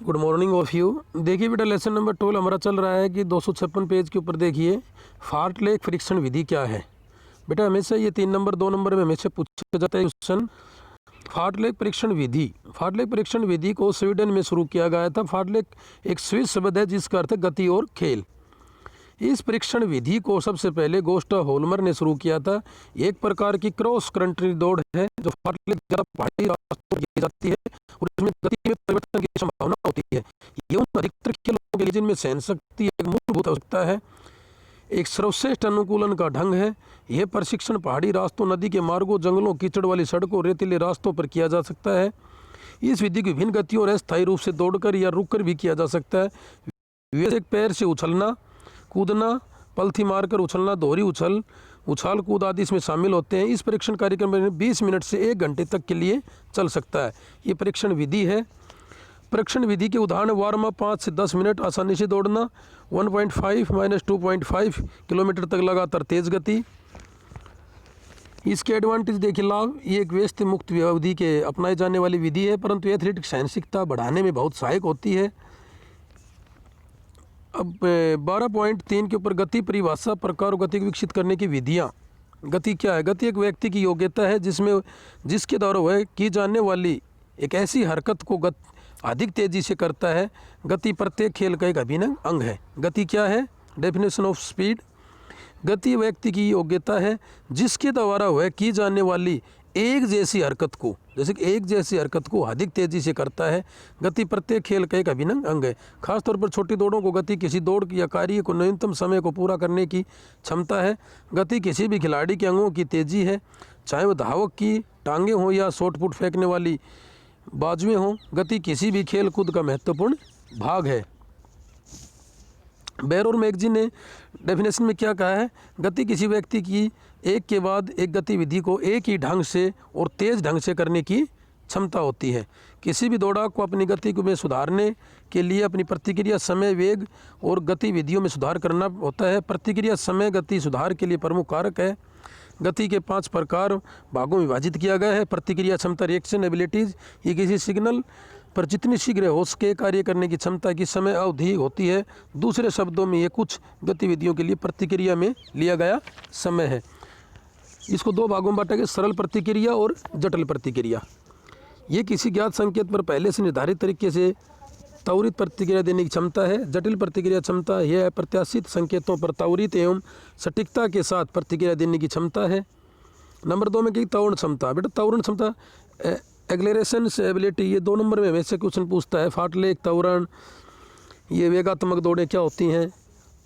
Good morning of you. देखिए बेटा, lesson number 12 हमारा चल रहा है कि 256 पेज के ऊपर देखिए फार्टलेक परीक्षण विधि क्या है। बेटा हमेशा ये 3 नंबर 2 नंबर में हमेशा पूछा जाता है क्वेश्चन। फार्टलेक परीक्षण विधि, फार्टलेक परीक्षण विधि को स्वीडन में शुरू किया गया था। फार्टलेक एक स्विस शब्द है जिसका अर्थ है गति और खेल। इस परीक्षण विधि को सबसे पहले गोस्टाव होल्मर ने शुरू किया था। एक प्रकार की क्रॉस कंट्री दौड़ है जो फार्टलेक ज़्यादा पहाड़ी रास्तों पर की जाती है और इसमें गति में परिवर्तन की संभावना होती है। ये उन अधिकतर खेलों के लिए जिनमें सहन शक्ति एक मूलभूत आवश्यकता है, एक सर्वश्रेष्ठ अनुकूलन का ढंग है। यह प्रशिक्षण पहाड़ी रास्तों, नदी के मार्गों, जंगलों, कीचड़ वाली सड़कों, रेतीले रास्तों पर किया जा सकता है। इस विधि की विभिन्न गतियों और अस्थायी रूप से दौड़कर या रुककर भी किया जा सकता है। वैसे एक पैर से उछलना, कूदना, पलथी मारकर उछलना, दोहरी उछाल कूद आदि इसमें शामिल होते हैं। इस परीक्षण कार्यक्रम में 20 मिनट से 1 घंटे तक के लिए चल सकता है। ये परीक्षण विधि है। परीक्षण विधि के उदाहरण वार्म अप 5 से 10 मिनट आसानी से दौड़ना, 1.5 - 2.5 किलोमीटर तक लगातार तेज गति। इसके एडवांटेज देखिए, लाभ, ये एक व्यस्त मुक्त अवधि के अपनाई जाने वाली विधि है परंतु एथलेटिक सहनशीलता बढ़ाने में बहुत सहायक होती है। अब 12.3 के ऊपर गति परिभाषा, प्रकार और गति को विकसित करने की विधियाँ। गति क्या है? गति एक व्यक्ति की योग्यता है जिसके द्वारा वह की जाने वाली एक ऐसी हरकत को अधिक तेजी से करता है। गति प्रत्येक खेल का एक अभिन्न अंग है। गति क्या है? डेफिनेशन ऑफ स्पीड, गति व्यक्ति की योग्यता है जिसके द्वारा वह की जाने वाली एक जैसी हरकत को, जैसे कि एक जैसी हरकत को अधिक तेजी से करता है। गति प्रत्येक खेल का एक अभिन्न अंग है। खासतौर पर छोटी दौड़ों को गति किसी दौड़ या कार्य को न्यूनतम समय को पूरा करने की क्षमता है। गति किसी भी खिलाड़ी के अंगों की तेजी है, चाहे वह धावक की टांगें हों या शॉटपुट फेंकने वाली बाजुएं हों। गति किसी भी खेल कूद का महत्वपूर्ण भाग है। बैरोर मैगजीन ने डेफिनेशन में क्या कहा है? गति किसी व्यक्ति की एक के बाद एक गतिविधि को एक ही ढंग से और तेज ढंग से करने की क्षमता होती है। किसी भी दौड़ाक को अपनी गति में सुधारने के लिए अपनी प्रतिक्रिया समय, वेग और गतिविधियों में सुधार करना होता है। प्रतिक्रिया समय गति सुधार के लिए प्रमुख कारक है। गति के 5 प्रकार भागों में विभाजित किया गया है। प्रतिक्रिया क्षमता, रिएक्शन एबिलिटीज, ये किसी सिग्नल पर जितनी शीघ्र हो सके कार्य करने की क्षमता की समय अवधि होती है। दूसरे शब्दों में ये कुछ गतिविधियों के लिए प्रतिक्रिया में लिया गया समय है। इसको 2 भागों में बांटा गया, सरल प्रतिक्रिया और जटिल प्रतिक्रिया। ये किसी ज्ञात संकेत पर पहले से निर्धारित तरीके से त्वरित प्रतिक्रिया देने की क्षमता है। जटिल प्रतिक्रिया क्षमता यह अप्रत्याशित संकेतों पर त्वरित एवं सटीकता के साथ प्रतिक्रिया देने की क्षमता है। नंबर 2 में की त्वरण क्षमता। बेटा त्वरण क्षमता, एक्लेरेशन एबिलिटी, ये 2 नंबर में वैसे क्वेश्चन पूछता है। फार्टलेक, त्वरण, ये वेगात्मक दौड़ें क्या होती हैं?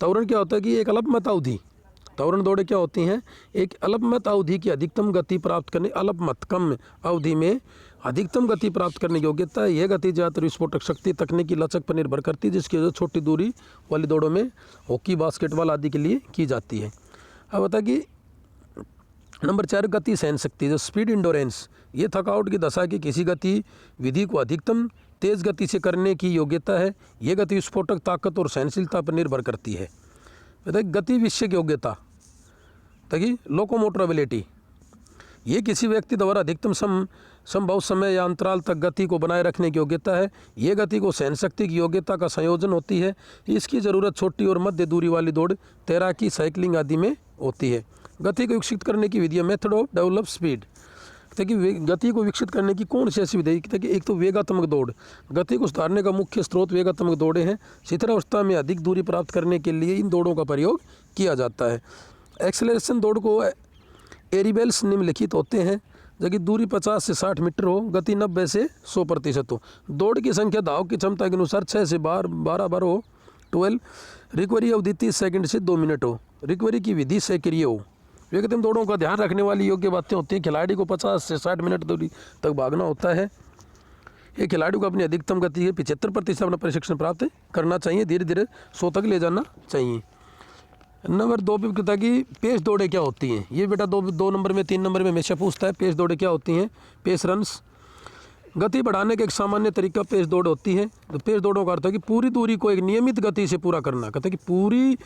त्वरण क्या होता है कि एक अल्पमत अवधि, त्वरण दौड़ें क्या होती हैं? एक अल्पमत अवधि की अधिकतम गति प्राप्त करने, अल्पमत कम अवधि में अधिकतम गति प्राप्त करने की योग्यता है। यह गति ज़्यादातर विस्फोटक शक्ति, तकनीकी लचक पर निर्भर करती है जिसकी वजह छोटी दूरी वाली दौड़ों में हॉकी, बास्केटबॉल आदि के लिए की जाती है। अब बता कि नंबर 4 गति सहन शक्ति, जो स्पीड इंडोरेंस, ये थकावट की दशा की किसी गतिविधि को अधिकतम तेज गति से करने की योग्यता है। यह गति विस्फोटक ताकत और सहनशीलता पर निर्भर करती है। बताइए गति विषयक योग्यता, ताकि लोकोमोटर एबिलिटी, ये किसी व्यक्ति द्वारा अधिकतम संभव समय या अंतराल तक गति को बनाए रखने की योग्यता है। ये गति को सहन शक्ति की योग्यता का संयोजन होती है। इसकी ज़रूरत छोटी और मध्य दूरी वाली दौड़, तैराकी, साइकिलिंग आदि में होती है। गति को विकसित करने की विधियाँ, मेथड ऑफ डेवलप स्पीड, ताकि गति को विकसित करने की कौन सी ऐसी विधि? ताकि एक तो वेगात्मक दौड़, गति को सुधारने का मुख्य स्रोत वेगात्मक दौड़ें हैं। शिथिलावस्था में अधिक दूरी प्राप्त करने के लिए इन दौड़ों का प्रयोग किया जाता है। एक्सेलरेशन दौड़ को एरिबेल्स निम्नलिखित होते हैं, जबकि दूरी 50 से 60 मीटर हो, गति 90 से 100% हो। दौड़ की संख्या धाव की क्षमता के अनुसार 6 से 12 बार हो। 12 रिकवरी अवधि 30 सेकंड से 2 मिनट हो। रिकवरी की विधि सक्रिय हो। वेगात्मक दौड़ों का ध्यान रखने वाली योग्य बातें होती हैं। खिलाड़ी को 50 से 60 मिनट दूरी तक भागना होता है। ये खिलाड़ी को अपनी अधिकतम गति के 75% अपना प्रशिक्षण प्राप्त करना चाहिए। धीरे धीरे 100 तक ले जाना चाहिए। नंबर 2 पे कहता है कि पेस दौड़ें क्या होती हैं। ये बेटा 2 नंबर में 3 नंबर में हमेशा पूछता है। पेस दौड़ें क्या होती हैं? पेस रन्स, गति बढ़ाने का एक सामान्य तरीका पेश दौड़ होती है। तो पेश दौड़ों का अर्थ है कि पूरी दूरी को एक नियमित गति से पूरा करना। कहते हैं कि पूरी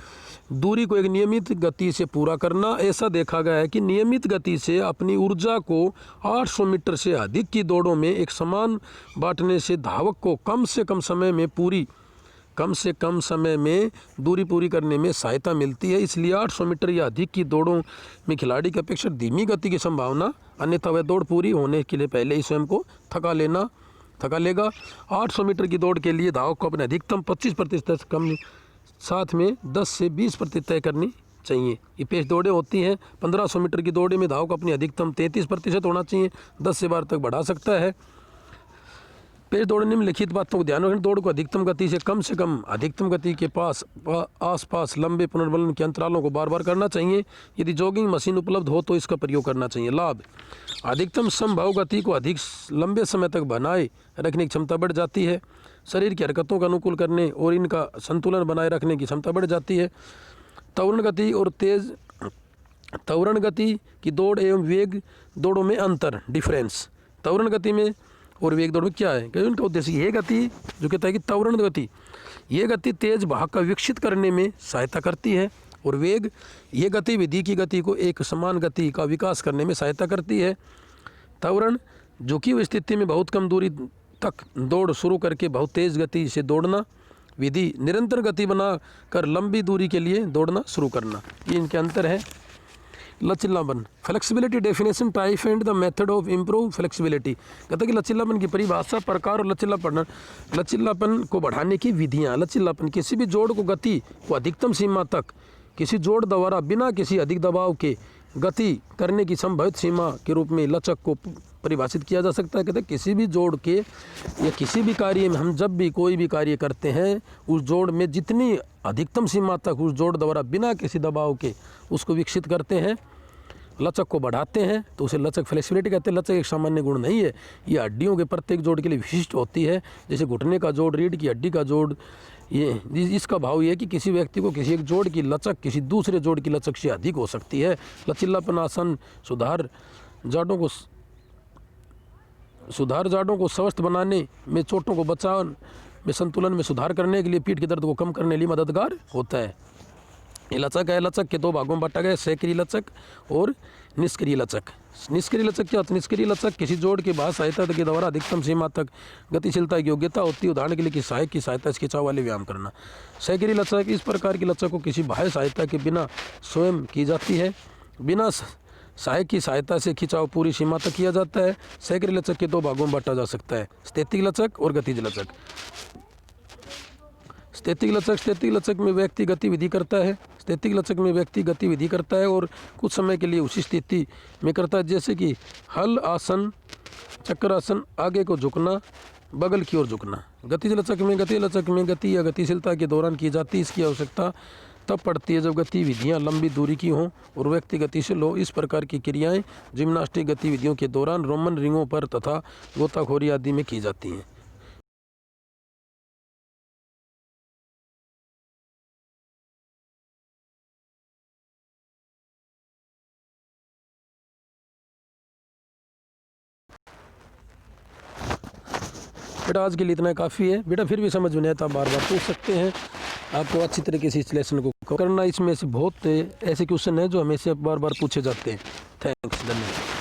दूरी को एक नियमित गति से पूरा करना। ऐसा देखा गया है कि नियमित गति से अपनी ऊर्जा को 800 मीटर से अधिक की दौड़ों में एक समान बांटने से धावक को कम से कम समय में दूरी पूरी करने में सहायता मिलती है। इसलिए 800 मीटर या अधिक की दौड़ों में खिलाड़ी की अपेक्षा धीमी गति की संभावना, अन्यथा वह दौड़ पूरी होने के लिए पहले ही स्वयं को थका लेगा। 800 मीटर की दौड़ के लिए धावक को अपने अधिकतम 25% कम साथ में 10 से 20% तय करनी चाहिए। ये पेश दौड़ें होती हैं। 1500 मीटर की दौड़े में धावक अपनी अधिकतम 33% होना चाहिए, 10 से 12 तक बढ़ा सकता है। पेश दौड़ निम्नलिखित बातों को ध्यान रखें। दौड़ को अधिकतम गति से कम अधिकतम गति के आसपास लंबे पुनर्बलन के अंतरालों को बार बार करना चाहिए। यदि जॉगिंग मशीन उपलब्ध हो तो इसका प्रयोग करना चाहिए। लाभ: अधिकतम संभव गति को अधिक लंबे समय तक बनाए रखने की क्षमता बढ़ जाती है। शरीर की हरकतों का अनुकूल करने और इनका संतुलन बनाए रखने की क्षमता बढ़ जाती है। त्वरण गति और तेज त्वरण गति की दौड़ एवं वेग दौड़ों में अंतर, डिफरेंस। त्वरण गति में और वेग दौड़ में क्या है? क्योंकि उनका उद्देश्य ये गति जो कहता है कि त्वरण गति, ये गति तेज भाग का विकसित करने में सहायता करती है, और वेग ये गतिविधि की गति को एक समान गति का विकास करने में सहायता करती है। त्वरण झुकी हुई स्थिति में बहुत कम दूरी तक दौड़ शुरू करके बहुत तेज गति से दौड़ना। विधि: निरंतर गति बना कर लंबी दूरी के लिए दौड़ना शुरू करना। ये इनके अंतर है। लचीलापन, flexibility definition, type and the method of improve flexibility. कहते हैं कि लचीलापन की परिभाषा, प्रकार और लचीलापन को बढ़ाने की विधियाँ। लचीलापन किसी भी जोड़ को गति को अधिकतम सीमा तक किसी जोड़ द्वारा बिना किसी अधिक दबाव के गति करने की संभावित सीमा के रूप में लचक को परिभाषित किया जा सकता है। कहते हैं किसी भी जोड़ के या किसी भी कार्य में हम जब भी कोई भी कार्य करते हैं, उस जोड़ में जितनी अधिकतम सीमा तक उस जोड़ द्वारा बिना किसी दबाव के उसको विकसित करते हैं, लचक को बढ़ाते हैं, तो उसे लचक फ्लेक्सिबिलिटी कहते हैं। लचक एक सामान्य गुण नहीं है, ये हड्डियों के प्रत्येक जोड़ के लिए विशिष्ट होती है। जैसे घुटने का जोड़, रीढ़ की हड्डी का जोड़, ये इसका भाव ये है कि किसी व्यक्ति को किसी एक जोड़ की लचक किसी दूसरे जोड़ की लचक से अधिक हो सकती है। लचीलापन आसन सुधार जाड़ों को स्वस्थ बनाने में, चोटों को बचाव में, संतुलन में सुधार करने के लिए, पीठ के दर्द को कम करने के लिए मददगार होता है। ये लचक है। लचक के दो भागों में बांटा गया है, सक्रिय लचक और निष्क्रिय लचक। निष्क्रिय लचक क्या होता है? निष्क्रिय लचक किसी जोड़ की बाह्य सहायता के द्वारा अधिकतम सीमा तक गतिशीलता की योग्यता होती है। उदाहरण के लिए किसी सहायक की सहायता से खिंचाव वाले व्यायाम करना। सक्रिय लचक, इस प्रकार की लचक को किसी बाह्य सहायता के बिना स्वयं की जाती है। बिना सहायक की सहायता से खिंचाव पूरी सीमा तक किया जाता है। सक्रिय लचक के दो भागों में बांटा जा सकता है, स्थैतिक लचक और गतिज लचक। स्थैतिक लचक में व्यक्ति गतिविधि करता है और कुछ समय के लिए उसी स्थिति में करता है, जैसे कि हल आसन, चक्रासन, आगे को झुकना, बगल की ओर झुकना। गतिज लचक में गति या गतिशीलता के दौरान की जाती है। इसकी आवश्यकता तब पड़ती है जब गतिविधियां लंबी दूरी की हों और व्यक्ति गतिशील हो। इस प्रकार की क्रियाएं जिम्नास्टिक गतिविधियों के दौरान रोमन रिंगों पर तथा गोताखोरी आदि में की जाती हैं। बेटा आज के लिए इतना काफ़ी है। बेटा फिर भी समझ में नहीं आता बार बार पूछ सकते हैं। आपको अच्छी तरीके से इस लेसन को करना। इसमें से बहुत ऐसे क्वेश्चन हैं जो हमें से बार बार पूछे जाते हैं। थैंक्स, धन्यवाद।